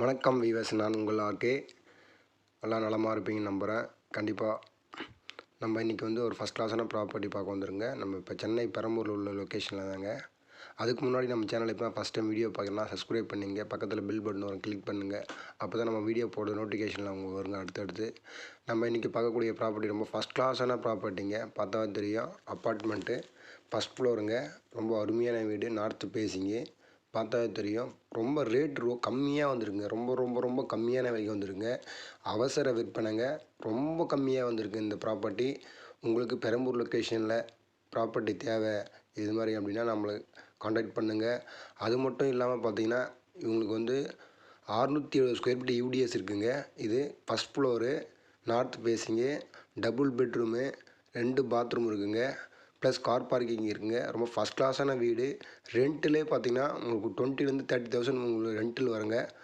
வணக்கம் வீவர்ஸ், நான் உங்கள் ஆர்கே. எல்லாம் நலமாக இருப்பீங்கன்னு நம்புகிறேன். கண்டிப்பாக நம்ம இன்றைக்கி ஒரு ஃபஸ்ட் கிளாஸான ப்ராப்பர்ட்டி பார்க்க வந்துருங்க. நம்ம இப்போ சென்னை பெரம்பூரில் உள்ள லொக்கேஷனில் தாங்க. அதுக்கு முன்னாடி நம்ம சேனல் இப்போ ஃபஸ்ட் டைம் வீடியோ பார்க்கணும்னா சப்ஸ்கிரைப் பண்ணிங்க, பக்கத்தில் பில் பட்டன் வரும், கிளிக் பண்ணுங்கள். அப்போ தான் நம்ம வீடியோ போட நோட்டிஃபிகேஷனில் அவங்க வருங்க. அடுத்தடுத்து நம்ம இன்றைக்கி பார்க்கக்கூடிய ப்ராப்பர்ட்டி ரொம்ப ஃபஸ்ட் கிளாஸான ப்ராப்பர்ட்டிங்க. பார்த்தா தெரியும், அப்பார்ட்மெண்ட்டு, ஃபஸ்ட் ஃப்ளோருங்க. ரொம்ப அருமையான வீடு, நார்த்து பேசிங்கு. பார்த்தாவே தெரியும். ரொம்ப ரேட் கம்மியாக வந்துருங்க. ரொம்ப ரொம்ப ரொம்ப கம்மியான விலைக்கு வந்துருங்க. அவசர விற்பனைங்க. ரொம்ப கம்மியாக வந்திருக்கு இந்த ப்ராப்பர்ட்டி. உங்களுக்கு பெரம்பூர் லொக்கேஷனில் ப்ராப்பர்ட்டி தேவை இது மாதிரி அப்படின்னா நம்மளை காண்டாக்ட் பண்ணுங்கள். அது மட்டும் இல்லாமல் பார்த்தீங்கன்னா இவங்களுக்கு 670 ஸ்கொயர் ஃபீட் யூடிஎஸ் இருக்குங்க. இது first floor, north facing, double bedroom, 2 bathroom இருக்குங்க. ப்ளஸ் கார் பார்க்கிங் இருக்குங்க. ரொம்ப ஃபஸ்ட் கிளாஸான வீடு. ரெண்ட்டிலே பார்த்தீங்கன்னா உங்களுக்கு 20,000 to 30,000 உங்களுக்கு ரெண்ட்டில் வருங்க.